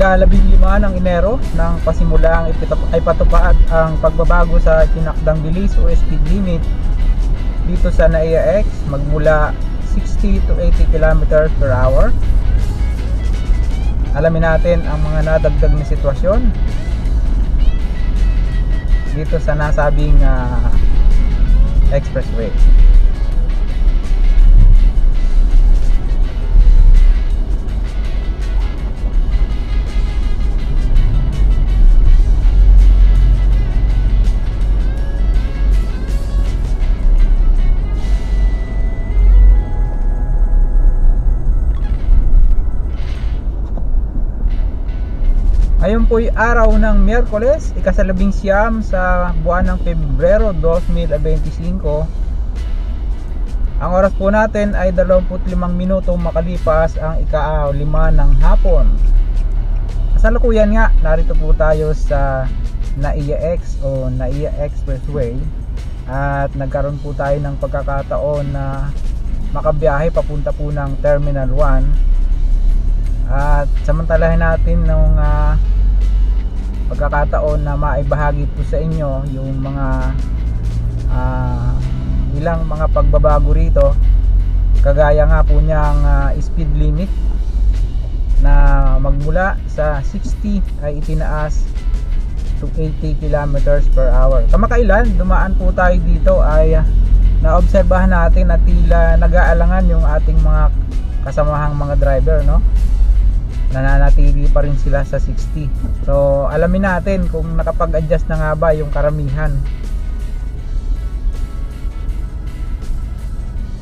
ika-15 ng Enero nang pasimulang ipatupad ang pagbabago sa tinakdang bilis o speed limit dito sa NAIA X magmula 60 to 80 km per hour. Alamin natin ang mga nadagdag na sitwasyon dito sa nasabing expressway. Ngayon po'y araw ng Miyerkules, ika-19 sa buwan ng Pebrero 2025. Ang oras po natin ay 25 minutong makalipas ang ika-5 ng hapon. Kasalukuyan nga, narito po tayo sa NAIA X o NAIA Expressway at nagkaroon po tayo ng pagkakataon na makabiyahe papunta po ng Terminal 1 at samantalahin natin nung pagkakataon na maibahagi po sa inyo yung mga ilang mga pagbabago rito, kagaya nga po niyang speed limit na magmula sa 60 ay itinaas to 80 km per hour. Kamakailan dumaan po tayo dito ay naobserbahan natin na tila nag-aalangan yung ating mga kasamahang mga driver, no? Nananatili pa rin sila sa 60. So alamin natin kung nakapag-adjust na nga ba yung karamihan.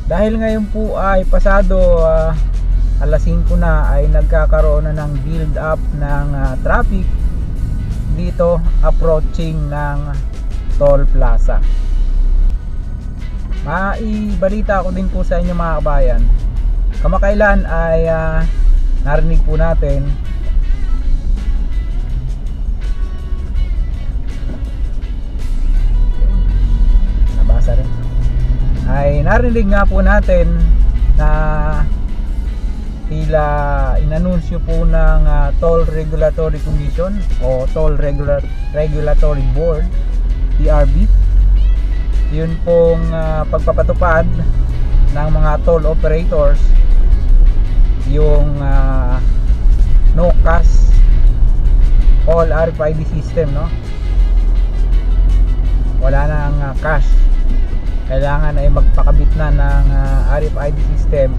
Dahil ngayon po ay pasado alas 5 na, ay nagkakaroon na ng build up ng traffic dito approaching ng Toll Plaza. Maibalita ko din po sa inyo mga kabayan, kamakailan ay narinig po natin nabasa rin, ay narinig nga po natin na tila inanunsyo po ng Toll Regulatory Commission o Toll Regulatory Board, TRB, yun pong pagpapatupad ng mga toll operators yung no cash all RFID system, no? Wala nang cash, kailangan ay magpakabit na ng RFID system,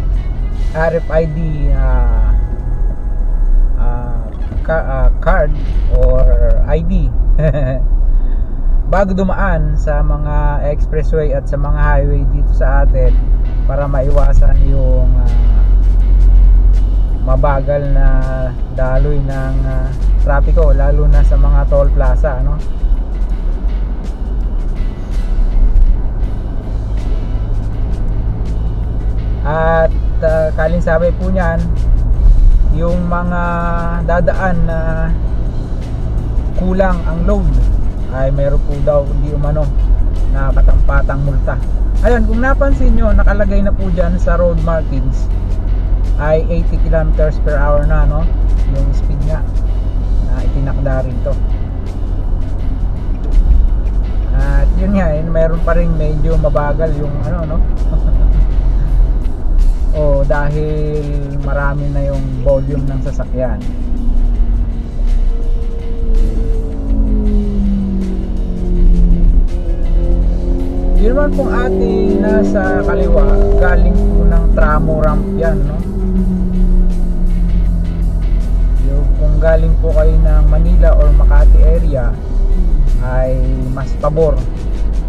RFID card or ID bago dumaan sa mga expressway at sa mga highway dito sa atin, para maiwasan yung mabagal na daloy ng trapiko, lalo na sa mga toll plaza, no? At kalinsabay po niyan, yung mga dadaan na kulang ang load ay meron po daw hindi umano na katampatang multa. Ayan, kung napansin nyo, nakalagay na po dyan sa road markings ay 80 km per hour na, no? Yung speed nga na itinakda rin to. At yun nga, mayroon pa rin medyo mabagal yung ano, no? O dahil marami na yung volume ng sasakyan. Yun naman pong ating nasa kaliwa, galing po ng tramo ramp yan, no? Yung kung galing po kayo ng Manila or Makati area, ay mas pabor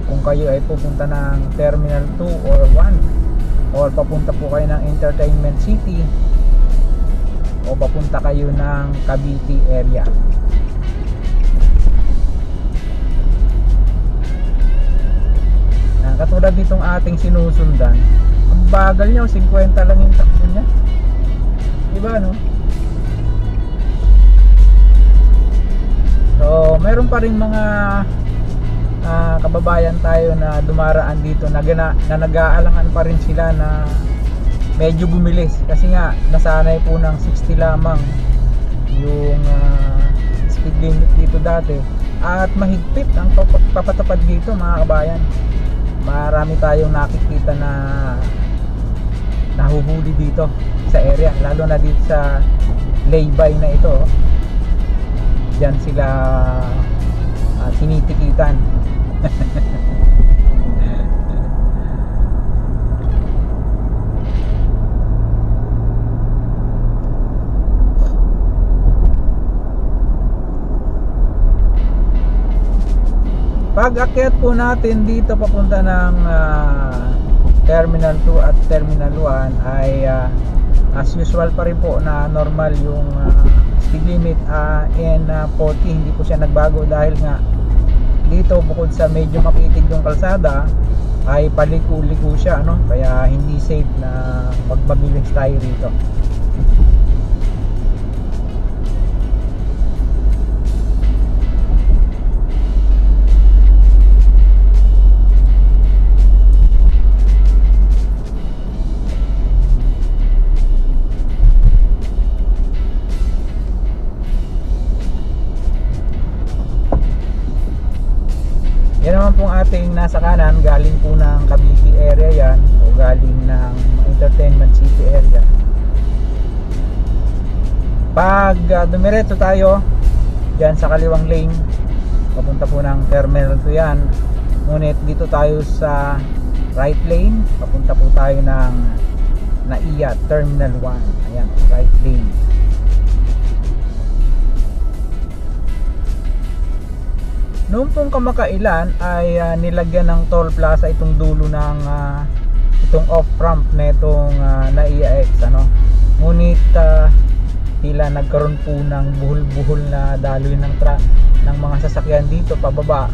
kung kayo ay pupunta ng Terminal 2 or 1, or papunta po kayo ng Entertainment City, o papunta kayo ng Cavite area. Katulad nitong ating sinusundan, ang bagal niya, 50 lang yung takbo niya, diba, no? So meron pa rin mga kababayan tayo na dumaraan dito na nag-aalangan pa rin sila na medyo bumilis, kasi nga nasanay po ng 60 lamang yung speed limit dito dati, at mahigpit ang papatupad dito mga kabayan. Marami tayong nakikita na nahuhuli dito sa area, lalo na dito sa laybay na ito. Diyan sila tinitikitan. Pag akyat po natin dito papunta ng Terminal 2 at Terminal 1 ay as usual pa rin po na normal yung speed limit and 40, hindi po siya nagbago dahil nga dito bukod sa medyo makitig yung kalsada ay paliko-liko siya, no? Kaya hindi safe na magmabilis tayo rito. Yan naman pong ating nasa kanan, galing po ng Cavite area yan, o galing ng Entertainment City area. Pag dumiretso tayo dyan sa kaliwang lane, papunta po ng Terminal 2 yan. Ngunit dito tayo sa right lane, papunta po tayo ng NAIA Terminal 1. Ayan, right lane. Noong pong kamakailan ay nilagyan ng toll plaza itong dulo ng itong off ramp na itong NAIA X, ano. Ngunit tila nagkaroon po ng buhol-buhol na daloy ng mga sasakyan dito pababa.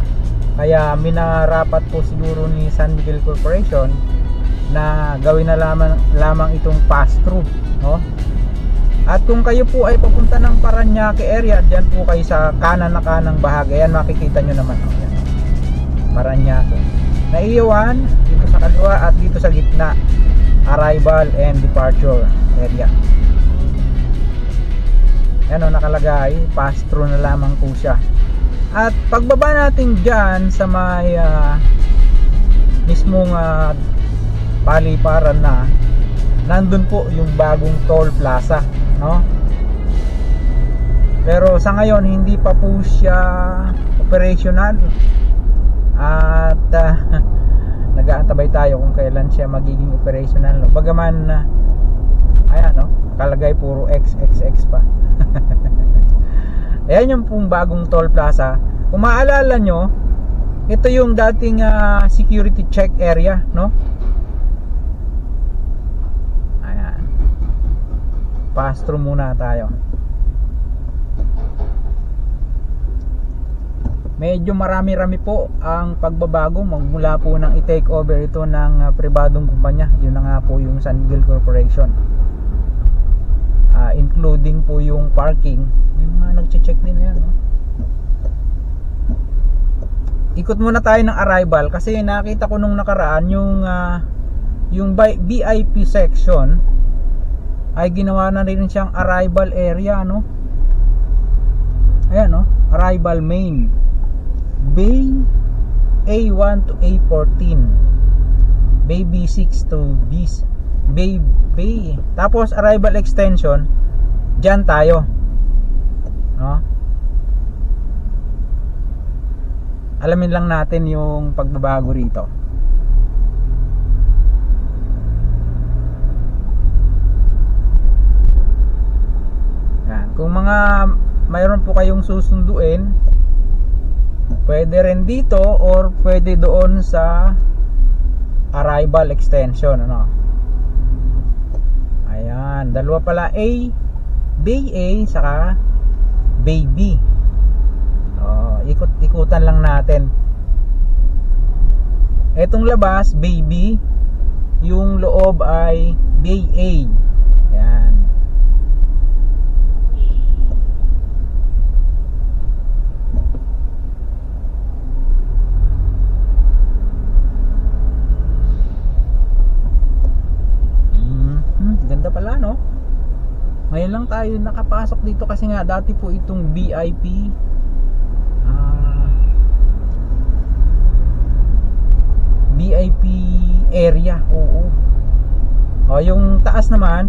Kaya minarapat po siguro ni San Miguel Corporation na gawin na lamang itong pass-through, no? At kung kayo po ay papunta ng Parañaque area, dyan po kayo sa kanan na kanang bahagi. Ayan, makikita nyo naman. Ayan, Parañaque. NAIA 1 dito sa kaliwa at dito sa gitna, arrival and departure area. Ayan o, nakalagay, pass through na lamang po siya. At pagbaba natin dyan sa may mismong paliparan na, nandun po yung bagong toll plaza, no? Pero sa ngayon hindi pa po siya operational. At nag-aantabay tayo kung kailan siya magiging operational, no? Bagaman ayan, no, kalagay puro XXX pa. Ayan yung pong bagong toll plaza. Kung maalala nyo, ito yung dating security check area, no? Pass through muna tayo. Medyo marami-rami po ang pagbabago magmula po nang i-take over ito ng pribadong kumpanya. Yun na nga po yung San Miguel Corporation. Including po yung parking. May mga nagche-check din na yan, no? Ikot muna tayo ng arrival kasi nakita ko nung nakaraan yung VIP section ay ginawa na rin siyang arrival area, no? Ayan, no? Arrival main Bay A1 to A14, Bay B6 to Bay tapos arrival extension dyan tayo, no? Alamin lang natin yung pagbabago rito. Kung mayroon po kayong susunduin, pwede rin dito or pwede doon sa arrival extension, ano. Ayan, dalawa pala, Bay A saka Bay B. Ikot-ikutan lang natin. Etong labas Bay B, yung loob ay Bay A. Ayan. Ganda pala, no? Ngayon lang tayo nakapasok dito kasi nga dati po itong VIP VIP area. Oo. O, yung taas naman,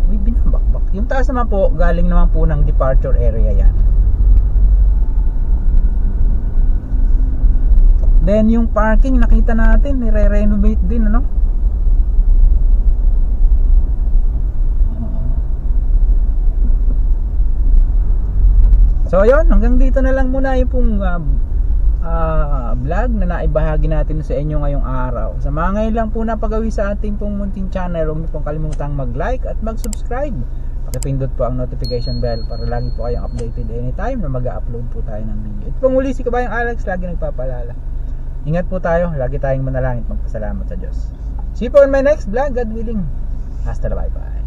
may binabakbak. Yung taas naman po, galing naman po ng departure area yan. Then yung parking nakita natin, nire-renovate din, ano? So ayun, hanggang dito na lang muna yung pong vlog na naibahagi natin sa inyo ngayong araw. Sa mga ngayon lang po napagawi sa ating pong munting channel, huwag niyo pong kalimutang mag-like at mag-subscribe. Pakipindot po ang notification bell para lagi po kayong updated anytime na mag-upload po tayo ng video. Ito pong muli si Kabayang Alex, lagi nagpapaalala. Ingat po tayo, lagi tayong manalangin at magpasalamat sa Diyos. See you po in my next vlog, God willing. Hasta la, bye bye.